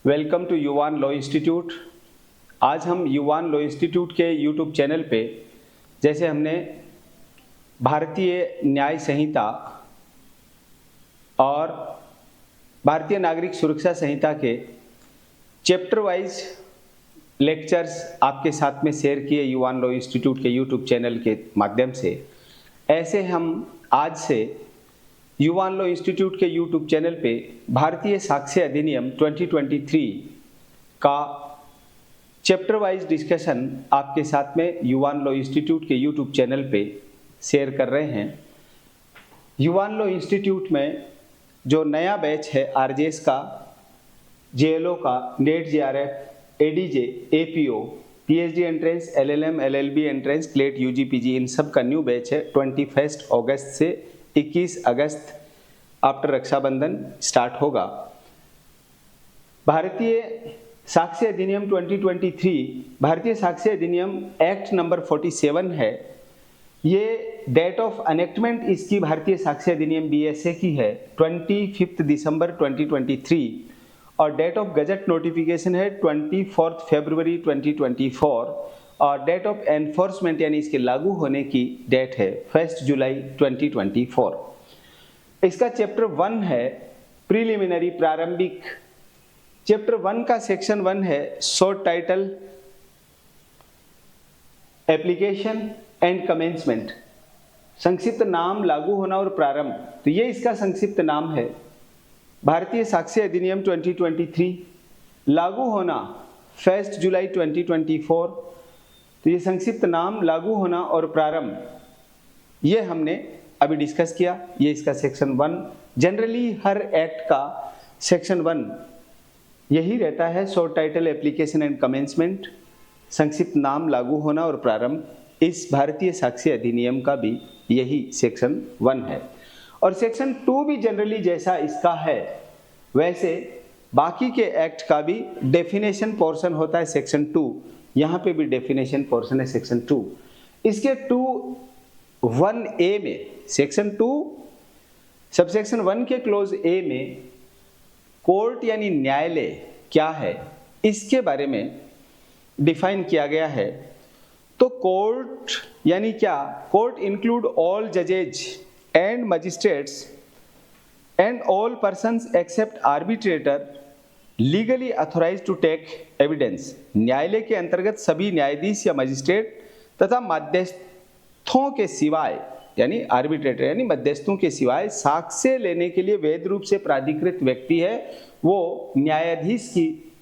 Welcome to युवान law institute. आज हम युवान लॉ इंस्टीट्यूट के यूट्यूब चैनल पे जैसे हमने भारतीय न्याय संहिता और भारतीय नागरिक सुरक्षा संहिता के चैप्टर वाइज लेक्चर्स आपके साथ में शेयर किए युवान लॉ इंस्टीट्यूट के यूट्यूब चैनल के माध्यम से, ऐसे हम आज से युवान लॉ इंस्टीट्यूट के यूट्यूब चैनल पे भारतीय साक्ष्य अधिनियम 2023 का चैप्टर वाइज डिस्कशन आपके साथ में युवान लॉ इंस्टीट्यूट के यूट्यूब चैनल पे शेयर कर रहे हैं। युवान लॉ इंस्टीट्यूट में जो नया बैच है आरजेएस का, जेएलओ का, NET JRF, ADJ, APO, PhD entrance, LLM, LLB entrance, CLAT, UG, PG, इन सब का न्यू बैच है। 21 अगस्त से 21 अगस्त आफ्टर रक्षाबंधन स्टार्ट होगा। भारतीय साक्ष्य अधिनियम 2023 भारतीय साक्ष्य अधिनियम एक्ट नंबर 47 है। ये डेट ऑफ एनेक्टमेंट इसकी भारतीय साक्ष्य अधिनियम बीएसए की है 25 दिसंबर 2023 और डेट ऑफ गजट नोटिफिकेशन है 24 फरवरी 2024 और डेट ऑफ एनफोर्समेंट यानी इसके लागू होने की डेट है 1 जुलाई 2024। इसका चैप्टर 1 है प्रीलिमिनरी, प्रारंभिक। चैप्टर 1 का सेक्शन 1 है short title, application and commencement, संक्षिप्त नाम, लागू होना और प्रारंभ। तो ये इसका संक्षिप्त नाम है। भारतीय साक्ष्य अधिनियम 2023 लागू होना 1 जुलाई 2024। तो ये संक्षिप्त नाम, लागू होना और प्रारंभ, ये हमने अभी डिस्कस किया। ये इसका सेक्शन 1। जनरली हर एक्ट का सेक्शन 1 यही रहता है, short title, application and commencement, संक्षिप्त नाम, लागू होना और प्रारंभ। इस भारतीय साक्ष्य अधिनियम का भी यही सेक्शन 1 है। और सेक्शन 2 भी जनरली जैसा इसका है वैसे बाकी के एक्ट का भी डेफिनेशन पोर्शन होता है सेक्शन 2। यहाँ पे भी डेफिनेशन पोर्शन है सेक्शन 2। इसके 2(1)(a) में, सेक्शन 2 सबसेक्शन 1 के क्लोज ए में कोर्ट यानी न्यायालय क्या है इसके बारे में डिफाइन किया गया है। तो कोर्ट यानी क्या? कोर्ट इंक्लूड ऑल जजेज and magistrates and all persons except arbitrator legally authorize to take evidence. न्यायालय के अंतर्गत सभी न्यायाधीश या मजिस्ट्रेट तथा मध्यस्थों के सिवाय यानी आर्बिट्रेटर यानी मध्यस्थों के सिवाय साक्ष्य लेने के लिए वैध रूप से प्राधिकृत व्यक्ति है, वो न्यायाधीश की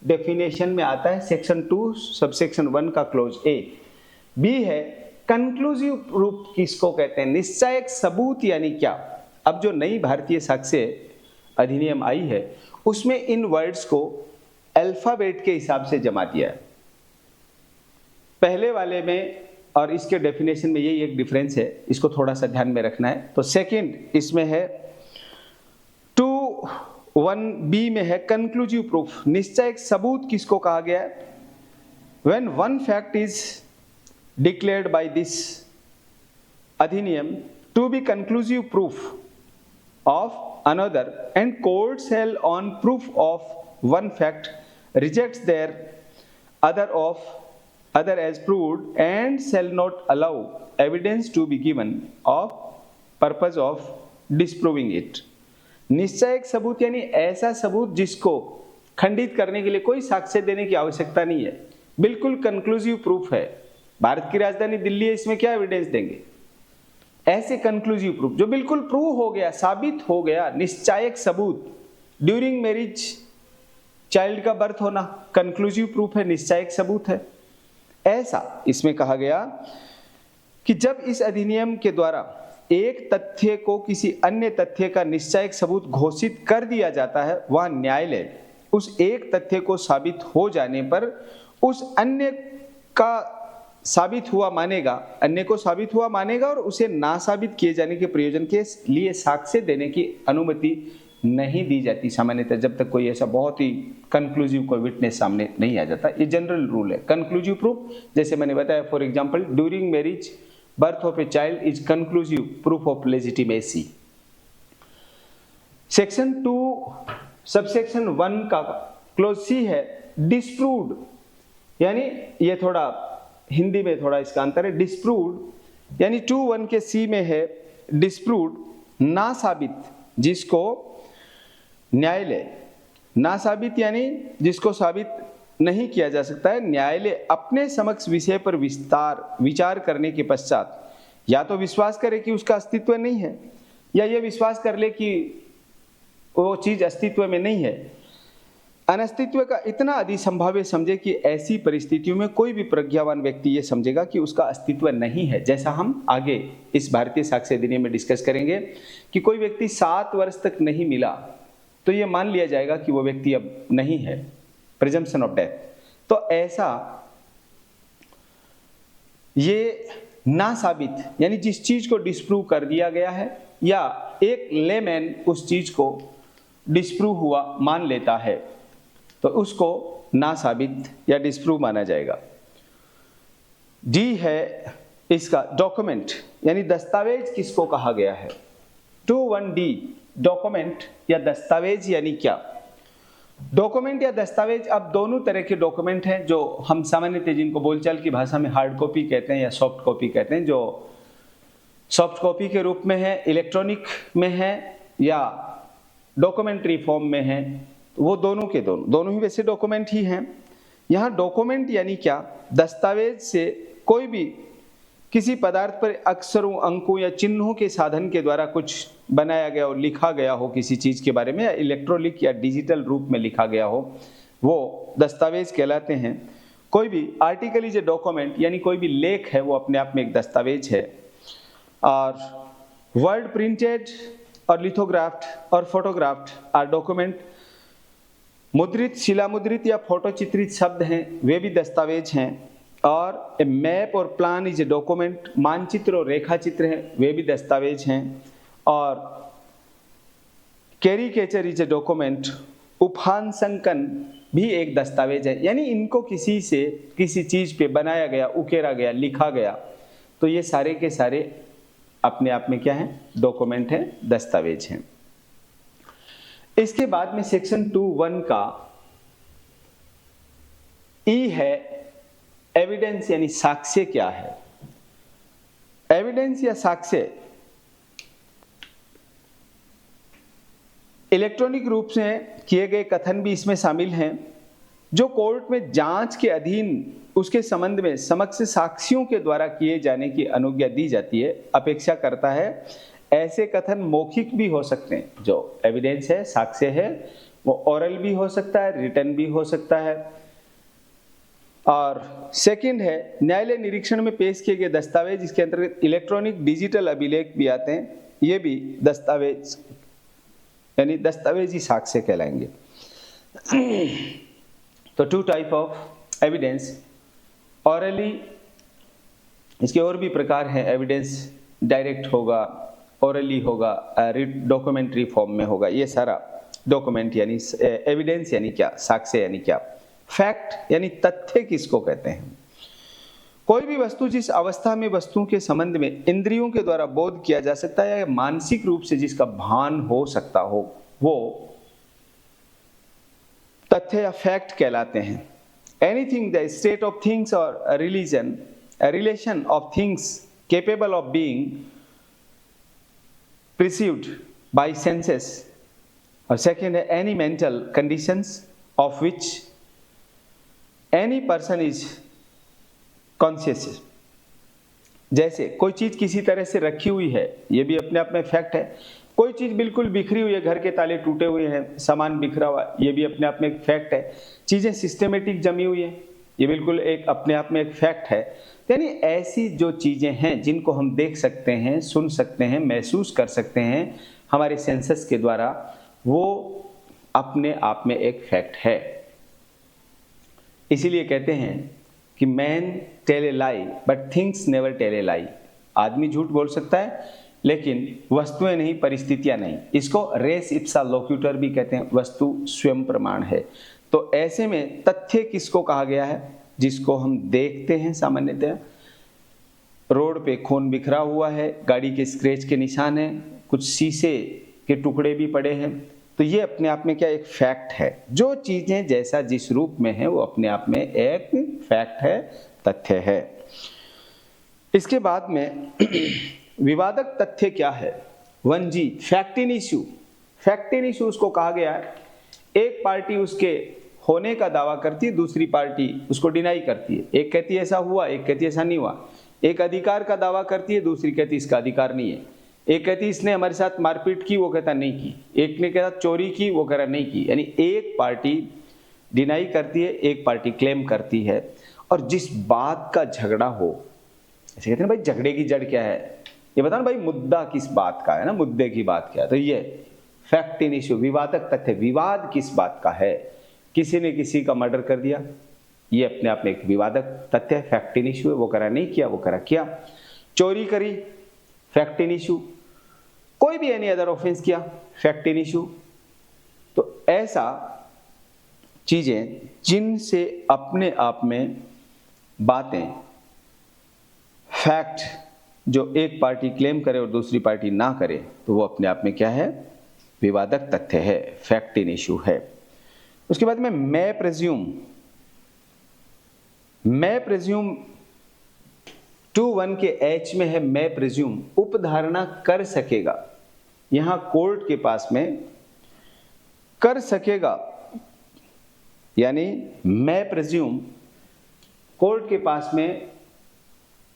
डेफिनेशन में आता है सेक्शन 2 सबसेक्शन 1 का क्लोज ए। बी है कंक्लूसिव प्रूफ, किसको कहते हैं? निश्चायक सबूत यानी क्या? अब जो नई भारतीय साक्ष्य अधिनियम आई है उसमें इन वर्ड्स को अल्फाबेट के हिसाब से जमा दिया है। पहले वाले में और इसके डेफिनेशन में यही एक डिफरेंस है, इसको थोड़ा सा ध्यान में रखना है। तो सेकंड इसमें है 2(1)(b) में है कंक्लूसिव प्रूफ, निश्चायक सबूत किसको कहा गया है? When one fact is declared by this अधिनियम to be conclusive proof of another and court shall on proof of one fact rejects their other as proved and shall not allow evidence to be given of purpose of disproving it। निश्चायक सबूत यानी ऐसा सबूत जिसको खंडित करने के लिए कोई साक्ष्य देने की आवश्यकता नहीं है, बिल्कुल कंक्लूसिव प्रूफ है। भारत की राजधानी दिल्ली है, इसमें क्या एविडेंस देंगे? ऐसे कंक्लूसिव प्रूफ जो बिल्कुल प्रूव हो गया, साबित हो गया, निश्चायक सबूत। ड्यूरिंग मैरिज चाइल्ड का बर्थ होना कंक्लूसिव प्रूफ है, निश्चायक सबूत है। ऐसा इसमें कहा गया कि जब इस अधिनियम के द्वारा एक तथ्य को किसी अन्य तथ्य का निश्चायक सबूत घोषित कर दिया जाता है, वहां न्यायालय उस एक तथ्य को साबित हो जाने पर उस अन्य का साबित हुआ मानेगा, अन्य को साबित हुआ मानेगा और उसे ना साबित किए जाने के प्रयोजन के लिए साक्ष्य देने की अनुमति नहीं दी जाती सामान्यतः, जब तक कोई ऐसा बहुत ही कंक्लूसिव कोई विटनेस सामने नहीं आ जाता। ये जनरल रूल है। कंक्लूसिव प्रूफ जैसे मैंने बताया, for example during marriage birth of a child is conclusive proof of legitimacy. Section 2 subsection 1 का क्लोज सी है डिस्प्रूव्ड, यानी ये थोड़ा हिंदी में थोड़ा इसका अंतर है। डिस्प्रूव्ड यानी 2-1 के सी में है डिस्प्रूव्ड, ना साबित, जिसको न्यायालय, ना साबित यानी जिसको साबित नहीं किया जा सकता है, न्यायालय अपने समक्ष विषय पर विचार करने के पश्चात या तो विश्वास करे कि उसका अस्तित्व नहीं है, या ये विश्वास कर ले कि वो चीज अस्तित्व में नहीं है, अनस्तित्व का इतना अधिसंभाव्य समझे कि ऐसी परिस्थितियों में कोई भी प्रज्ञावान व्यक्ति ये समझेगा कि उसका अस्तित्व नहीं है। जैसा हम आगे इस भारतीय साक्ष्य अधिनियम में डिस्कस करेंगे कि कोई व्यक्ति 7 वर्ष तक नहीं मिला तो ये मान लिया जाएगा कि वो व्यक्ति अब नहीं है, प्रिजम्पशन ऑफ डेथ। तो ऐसा ये ना साबित यानी जिस चीज को डिस्प्रूव कर दिया गया है या एक लेमैन उस चीज को डिस्प्रूव हुआ मान लेता है तो उसको ना साबित या डिस्प्रूव माना जाएगा। डी है इसका डॉक्यूमेंट यानी दस्तावेज किसको कहा गया है। 2(1)D डॉक्यूमेंट या दस्तावेज यानी क्या। डॉक्यूमेंट या दस्तावेज अब दोनों तरह के डॉक्यूमेंट हैं जो हम सामान्यतः जिनको बोलचाल की भाषा में हार्ड कॉपी कहते हैं या सॉफ्ट कॉपी कहते हैं। जो सॉफ्ट कॉपी के रूप में है, इलेक्ट्रॉनिक में है या डॉक्यूमेंट्री फॉर्म में है, वो दोनों के दोनों ही वैसे डॉक्यूमेंट ही हैं। यहाँ डॉक्यूमेंट यानी क्या, दस्तावेज से कोई भी किसी पदार्थ पर अक्षरों, अंकों या चिन्हों के साधन के द्वारा कुछ बनाया गया हो, लिखा गया हो किसी चीज के बारे में, या इलेक्ट्रॉनिक या डिजिटल रूप में लिखा गया हो, वो दस्तावेज कहलाते हैं। कोई भी आर्टिकल इज ए डॉक्यूमेंट यानी कोई भी लेख है वो अपने आप में एक दस्तावेज है। और वर्ड प्रिंटेड और लिथोग्राफ्ड और फोटोग्राफ्ड आर डॉक्यूमेंट। मुद्रित, शिलामुद्रित या फोटो चित्रित शब्द हैं वे भी दस्तावेज हैं। और ए मैप और प्लान इज ए डॉक्यूमेंट, मानचित्र और रेखा चित्र हैं वे भी दस्तावेज हैं। और कैरिकेचर इज ए डॉक्यूमेंट, उपहांसंकन भी एक दस्तावेज है, यानी इनको किसी से किसी चीज पे बनाया गया, उकेरा गया, लिखा गया, तो ये सारे के सारे अपने आप में क्या है, डॉक्यूमेंट है, दस्तावेज हैं। इसके बाद में सेक्शन 2(1) का ई है एविडेंस यानी साक्ष्य क्या है। एविडेंस या साक्ष्य इलेक्ट्रॉनिक रूप से किए गए कथन भी इसमें शामिल हैं जो कोर्ट में जांच के अधीन उसके संबंध में समक्ष साक्षियों के द्वारा किए जाने की अनुज्ञा दी जाती है, अपेक्षा करता है। ऐसे कथन मौखिक भी हो सकते हैं, जो एविडेंस है, साक्ष्य है, वो ओरल भी हो सकता है, रिटन भी हो सकता है। और सेकंड है न्यायालय निरीक्षण में पेश किए गए दस्तावेज, इसके अंतर्गत इलेक्ट्रॉनिक डिजिटल अभिलेख भी आते हैं, ये भी दस्तावेज यानी दस्तावेजी साक्ष्य कहलाएंगे। तो 2 टाइप ऑफ एविडेंस, ऑरली, इसके और भी प्रकार हैं। एविडेंस डायरेक्ट होगा, ओरली होगा, डॉक्यूमेंट्री फॉर्म में होगा। ये सारा डॉक्यूमेंट यानी एविडेंस यानी क्या, साक्ष्य यानी क्या। फैक्ट यानी तथ्य किसको कहते हैं। कोई भी वस्तु जिस अवस्था में वस्तुओं के संबंध में इंद्रियों के द्वारा बोध किया जा सकता है या मानसिक रूप से जिसका भान हो सकता हो, वो तथ्य या फैक्ट कहलाते हैं। Anything the state of things और religion, relation of things capable of being perceived by senses। और सेकेंड है any mental conditions of which any person is conscious. जैसे कोई चीज किसी तरह से रखी हुई है, ये भी अपने आप में फैक्ट है। कोई चीज बिल्कुल बिखरी हुई है, घर के ताले टूटे हुए हैं, सामान बिखरा हुआ, ये भी अपने आप में एक फैक्ट है। चीजें सिस्टमेटिक जमी हुई है, ये बिल्कुल एक अपने आप में एक फैक्ट है। यानी ऐसी जो चीजें हैं जिनको हम देख सकते हैं, सुन सकते हैं, महसूस कर सकते हैं हमारे सेंसस के द्वारा, वो अपने आप में एक फैक्ट है। इसीलिए कहते हैं कि man tell a lie but things never tell a lie. आदमी झूठ बोल सकता है लेकिन वस्तुएं नहीं, परिस्थितियां नहीं। इसको रेस इप्सा लोक्यूटर भी कहते हैं, वस्तु स्वयं प्रमाण है। तो ऐसे में तथ्य किसको कहा गया है, जिसको हम देखते हैं। सामान्यतः रोड पे खून बिखरा हुआ है, गाड़ी के स्क्रैच के निशान हैं, कुछ शीशे के टुकड़े भी पड़े हैं, तो ये अपने आप में क्या एक फैक्ट है। जो चीजें जैसा जिस रूप में है वो अपने आप में एक फैक्ट है, तथ्य है। इसके बाद में विवादक तथ्य क्या है? 1G fact in issue. Fact in issue उसको कहा गया है, एक पार्टी उसके होने का दावा करती है, दूसरी पार्टी उसको डिनाई करती है। एक कहती है ऐसा हुआ, एक कहती है ऐसा नहीं हुआ। एक अधिकार का दावा करती है, दूसरी कहती है इसका अधिकार नहीं है। एक कहती है इसने हमारे साथ मारपीट की, वो कहता नहीं की। एक ने कहता चोरी की, वो कह रहा नहीं की। यानी एक पार्टी डिनाई करती है, एक पार्टी क्लेम करती है। और जिस बात का झगड़ा हो, ऐसे कहते हैं भाई झगड़े की जड़ क्या है, ये बताओ ना भाई, मुद्दा किस बात का है ना, मुद्दे की बात क्या है। तो ये फैक्ट इन इश्यू, विवादक तथ्य, विवाद किस बात का है। किसी ने किसी का मर्डर कर दिया, ये अपने आप में एक विवादक तथ्य है, फैक्ट इन इश्यू है। वो करा नहीं किया, वो करा किया। चोरी करी, फैक्ट इन इश्यू। कोई भी एनी अदर ऑफेंस किया, फैक्ट इन इश्यू। तो ऐसा चीजें जिनसे अपने आप में बातें, फैक्ट जो एक पार्टी क्लेम करे और दूसरी पार्टी ना करे, तो वो अपने आप में क्या है? विवादक तथ्य है, फैक्ट इन इश्यू है। उसके बाद में मैं प्रेज्यूम 2:1 के H में है, मैं प्रेज्यूम उपधारणा कर सकेगा। यहां कोर्ट के पास में कर सकेगा, यानी मैं प्रेज्यूम कोर्ट के पास में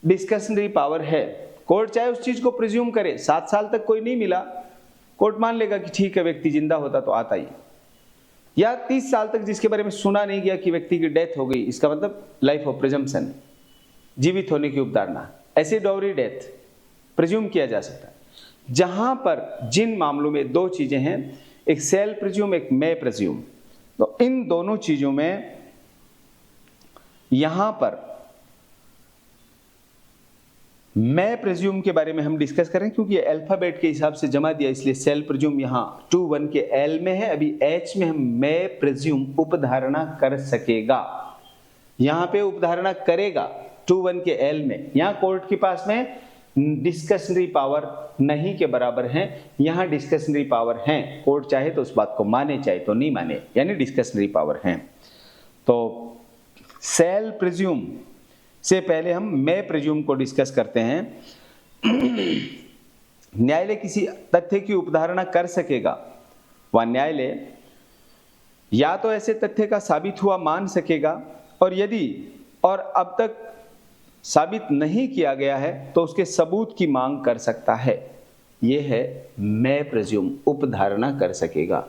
डिस्कशनरी पावर है। कोर्ट चाहे उस चीज को प्रिज्यूम करे, 7 साल तक कोई नहीं मिला, कोर्ट मान लेगा कि ठीक है व्यक्ति जिंदा होता तो आता ही। या 30 साल तक जिसके बारे में सुना नहीं गया कि व्यक्ति की डेथ हो गई, इसका मतलब लाइफ ऑफ प्रिजम्पशन, जीवित होने की उपधारणा, ऐसे डॉरी डेथ प्रिज्यूम किया जा सकता है। जहां पर जिन मामलों में दो चीजें हैं, एक सेल प्रिज्यूम, एक मे प्रिज्यूम, तो इन दोनों चीजों में यहां पर मैं प्रिज्यूम के बारे में हम डिस्कस करें, क्योंकि अल्फाबेट के हिसाब से जमा दिया, इसलिए सेल प्रिज्यूम यहां 2:1 के L में है। अभी H में हम मैं प्रिज्यूम उपधारणा कर सकेगा, यहां पे उपधारणा करेगा 2:1 के L में। यहां कोर्ट के पास में डिस्कशनरी पावर नहीं के बराबर है, यहां डिस्कशनरी पावर है। कोर्ट चाहे तो उस बात को माने, चाहे तो नहीं माने, यानी डिस्कशनरी पावर है। तो सेल प्रिज्यूम से पहले हम मैं प्रिज्यूम को डिस्कस करते हैं। न्यायालय किसी तथ्य की उपधारणा कर सकेगा, वह न्यायालय या तो ऐसे तथ्य का साबित हुआ मान सकेगा, और यदि और अब तक साबित नहीं किया गया है तो उसके सबूत की मांग कर सकता है। यह है मैं प्रिज्यूम, उपधारणा कर सकेगा।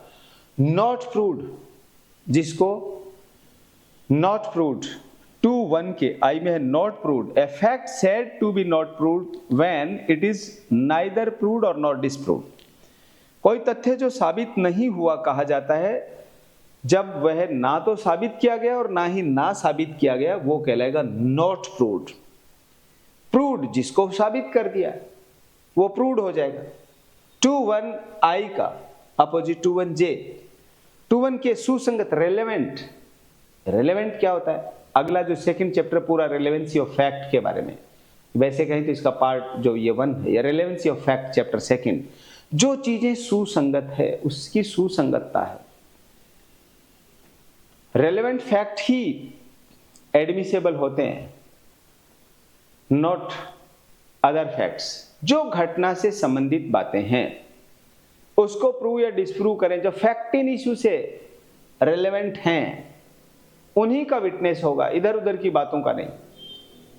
नॉट प्रूव्ड, जिसको नॉट प्रूव्ड 2:1 के आई में है, not proved, a fact said to be not proved when it is neither proved और नॉट डिसप्रूव्ड। कोई तथ्य जो साबित नहीं हुआ कहा जाता है जब वह ना तो साबित किया गया और ना ही ना साबित किया गया, वो कहलाएगा नॉट प्रूव्ड। प्रूव्ड जिसको साबित कर दिया वो प्रूव्ड हो जाएगा। 2:1I का अपोजिट 2:1J, 2:1 के सुसंगत, रेलेवेंट। रेलेवेंट क्या होता है? अगला जो सेकंड चैप्टर पूरा रेलेवेंसी ऑफ फैक्ट के बारे में, वैसे कहें तो इसका पार्ट जो ये 1 है, ये relevancy of fact chapter second. जो चीजें सुसंगत है उसकी सुसंगतता है। रेलेवेंट फैक्ट ही एडमिसेबल होते हैं, नॉट अदर फैक्ट्स। जो घटना से संबंधित बातें हैं उसको प्रूव या डिसप्रूव करें, जो फैक्ट इन इश्यू से रेलेवेंट हैं उन्हीं का विटनेस होगा, इधर उधर की बातों का नहीं।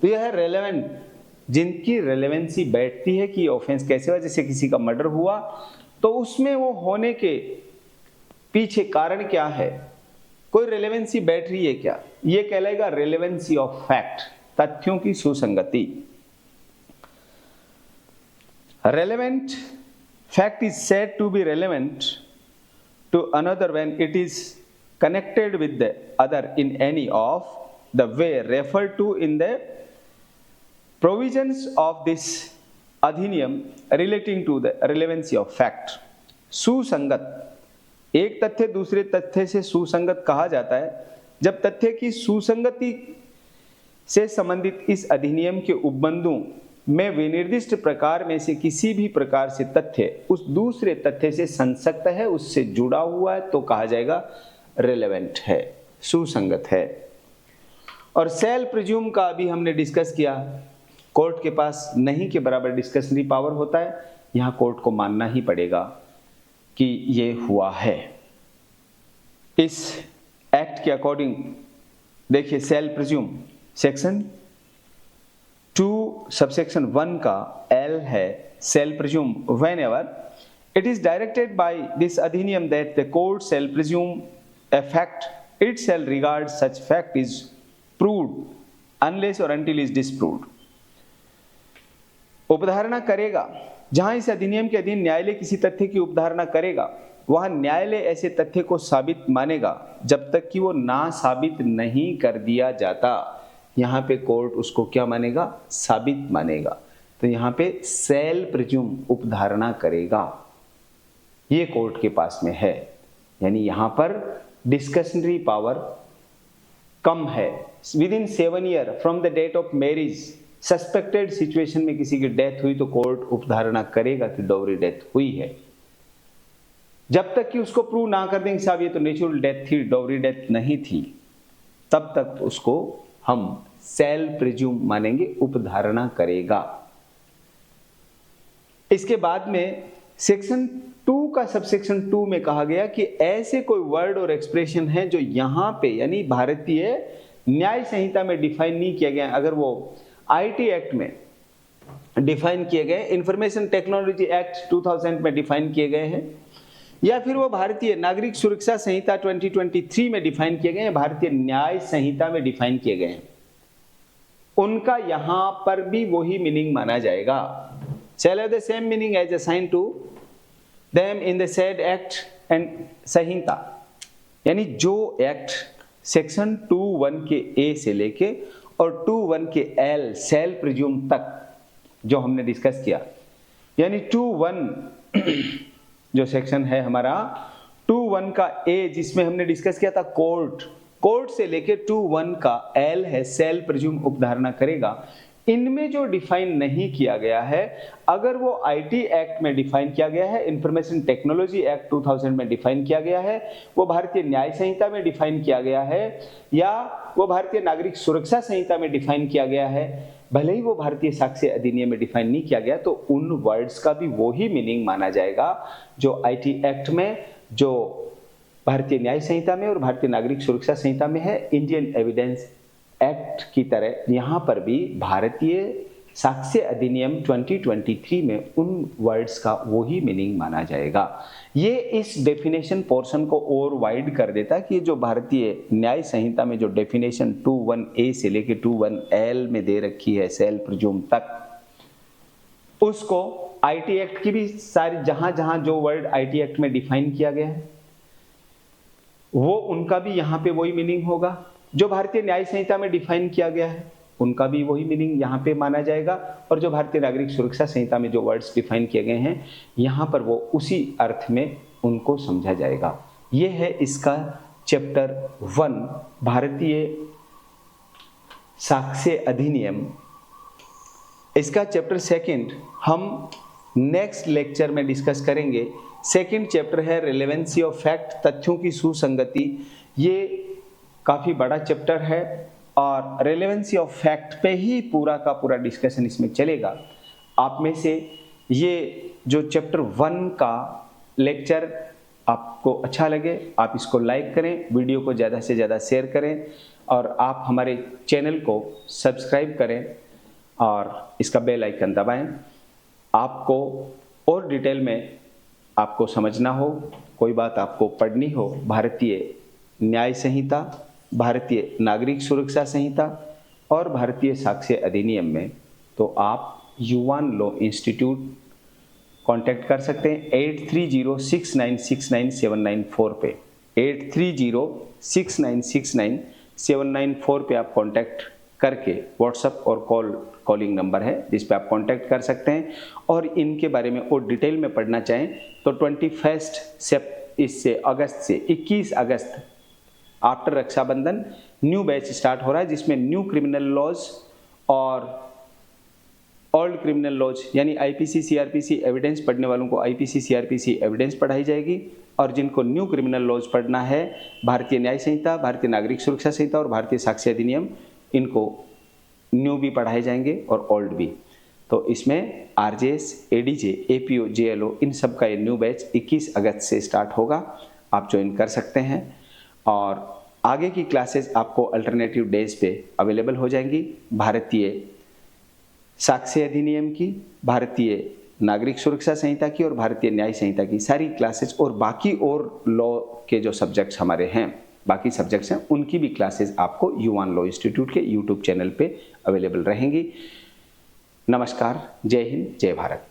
तो यह है रेलेवेंट, जिनकी रेलेवेंसी बैठती है कि ऑफेंस कैसे हुआ। जैसे किसी का मर्डर हुआ तो उसमें वो होने के पीछे कारण क्या है, कोई रेलेवेंसी बैठ रही है क्या, ये कहलाएगा रेलेवेंसी ऑफ फैक्ट, तथ्यों की सुसंगति। Relevant fact is said to be relevant to another when it is connected with the other in any of the way referred to in the provisions of this अधिनियम relating to the relevancy of fact। सुसंगत, एक तथ्य दूसरे तथ्य से सुसंगत कहा जाता है जब तथ्य की सुसंगति से संबंधित इस अधिनियम के उपबंधों में विनिर्दिष्ट प्रकार में से किसी भी प्रकार से तथ्य उस दूसरे तथ्य से संसक्त है, उससे जुड़ा हुआ है, तो कहा जाएगा रेलेवेंट है, सुसंगत है। और सेल प्रिज्यूम का अभी हमने डिस्कस किया, कोर्ट के पास नहीं के बराबर डिस्कशनरी पावर होता है, यहां कोर्ट को मानना ही पड़ेगा कि ये हुआ है। इस एक्ट के अकॉर्डिंग देखिए, सेल प्रिज्यूम सेक्शन 2 सबसेक्शन 1 का L है, shall presume whenever it is directed by this अधिनियम that the court shall presume a fact, it shall regard such fact is proved unless or until is disproved। उपधारणा करेगा, जहां इस अधिनियम के अधीन न्यायालय किसी तथ्य की उपधारणा करेगा, वहां न्यायालय ऐसे तथ्य को साबित मानेगा जब तक कि वो ना साबित नहीं कर दिया जाता। यहां पे कोर्ट उसको क्या मानेगा? साबित मानेगा। तो यहां पे सेल प्रिज्यूम उपधारणा करेगा, ये कोर्ट के पास में है। यानी यहां पर डिस्कशनरी पावर कम है। Within 7 year from the date of marriage, suspected situation में किसी की डेथ हुई तो कोर्ट उपधारणा करेगा कि डॉवरी डेथ हुई है। जब तक कि उसको प्रूव ना कर देंगे साहब ये तो नेचुरल डेथ थी, डॉवरी डेथ नहीं थी, तब तक उसको हम सेल प्रिज्यूम मानेंगे, उपधारणा करेगा। इसके बाद में सेक्शन 2 का सबसेक्शन 2 में कहा गया कि ऐसे कोई वर्ड और एक्सप्रेशन है जो यहां पे यानी भारतीय न्याय संहिता में डिफाइन नहीं किया गया। अगर वो आईटी एक्ट में डिफाइन किए गए, इंफॉर्मेशन टेक्नोलॉजी एक्ट 2000 में डिफाइन किए गए हैं, या फिर वो भारतीय नागरिक सुरक्षा संहिता 2023 में डिफाइन किए गए हैं, भारतीय न्याय संहिता में डिफाइन किए गए हैं, उनका यहां पर भी वही मीनिंग माना जाएगा। shall have the same meaning as assigned to them in the said act and संहिता। यानी जो एक्ट सेक्शन 2(1) के ए से लेके और 2(1) के एल सेल प्रिज्यूम तक जो हमने डिस्कस किया, यानी 2(1) जो सेक्शन है हमारा 2(1) का ए जिसमें हमने डिस्कस किया था कोर्ट से लेके 2(1) का एल है सेल प्रिज्यूम उपधारणा करेगा। इनमें जो डिफाइन नहीं किया गया है, अगर वो आईटी एक्ट में डिफाइन किया गया है, इंफॉर्मेशन टेक्नोलॉजी एक्ट 2000 में डिफाइन किया गया है, वो भारतीय न्याय संहिता में डिफाइन किया गया है, या वो भारतीय नागरिक सुरक्षा संहिता में डिफाइन किया गया है, भले ही वो भारतीय साक्ष्य अधिनियम में डिफाइन नहीं किया गया, तो उन वर्ड्स का भी वही मीनिंग माना जाएगा जो आईटी एक्ट में, जो भारतीय न्याय संहिता में और भारतीय नागरिक सुरक्षा संहिता में है। इंडियन एविडेंस एक्ट की तरह यहां पर भी भारतीय साक्ष्य अधिनियम 2023 में उन वर्ड्स का वही मीनिंग माना जाएगा। ये इस डेफिनेशन पोर्शन को और वाइड कर देता कि जो भारतीय न्याय संहिता में जो डेफिनेशन 2(1) से लेके 2(1) में दे रखी है सेल प्रिज्यूम तक, उसको आईटी एक्ट की भी सारी जहां जहां जो वर्ड आईटी एक्ट में डिफाइन किया गया है वो उनका भी यहां पे वही मीनिंग होगा। जो भारतीय न्याय संहिता में डिफाइन किया गया है उनका भी वही मीनिंग यहाँ पे माना जाएगा, और जो भारतीय नागरिक सुरक्षा संहिता में जो वर्ड्स डिफाइन किए गए हैं यहाँ पर वो उसी अर्थ में उनको समझा जाएगा। ये है इसका चैप्टर 1 भारतीय साक्ष्य अधिनियम। इसका चैप्टर 2 हम नेक्स्ट लेक्चर में डिस्कस करेंगे। सेकंड चैप्टर है रिलेवेंसी ऑफ फैक्ट, तथ्यों की सुसंगति। ये काफ़ी बड़ा चैप्टर है और रेलेवेंसी ऑफ फैक्ट पे ही पूरा का पूरा डिस्कशन इसमें चलेगा। आप में से ये जो चैप्टर 1 का लेक्चर आपको अच्छा लगे, आप इसको लाइक करें, वीडियो को ज़्यादा से ज़्यादा शेयर करें, और आप हमारे चैनल को सब्सक्राइब करें और इसका बेल आइकन दबाएं। आपको और डिटेल में आपको समझना हो, कोई बात आपको पढ़नी हो भारतीय न्याय संहिता, भारतीय नागरिक सुरक्षा संहिता और भारतीय साक्ष्य अधिनियम में, तो आप युवान लॉ इंस्टीट्यूट कांटेक्ट कर सकते हैं 8306969794 पे। 8306969794 पे आप कांटेक्ट करके, व्हाट्सएप और कॉलिंग नंबर है जिस पे आप कांटेक्ट कर सकते हैं। और इनके बारे में और डिटेल में पढ़ना चाहें तो 21 अगस्त से 21 अगस्त after Rakshabandhan new batch start हो रहा है, जिसमें new criminal laws old criminal laws यानी आईपीसी सीआरपीसी एविडेंस पढ़ने वालों को आईपीसी सीआरपीसी एविडेंस पढ़ाई जाएगी, और जिनको न्यू क्रिमिनल लॉज पढ़ना है, भारतीय न्याय संहिता, भारतीय नागरिक सुरक्षा संहिता और भारतीय साक्ष्य अधिनियम, इनको न्यू भी पढ़ाए जाएंगे और ओल्ड भी। तो इसमें आरजेएस, एडीजे, एपीओ, जेएलओ, इन सब का ये न्यू बैच 21 अगस्त से स्टार्ट होगा, आप ज्वाइन कर सकते हैं। और आगे की क्लासेस आपको अल्टरनेटिव डेज पे अवेलेबल हो जाएंगी। भारतीय साक्ष्य अधिनियम की, भारतीय नागरिक सुरक्षा संहिता की और भारतीय न्याय संहिता की सारी क्लासेस, और बाकी और लॉ के जो सब्जेक्ट्स हमारे हैं, बाकी सब्जेक्ट्स हैं, उनकी भी क्लासेस आपको युवान लॉ इंस्टीट्यूट के यूट्यूब चैनल पे अवेलेबल रहेंगी। नमस्कार, जय हिंद, जय भारत।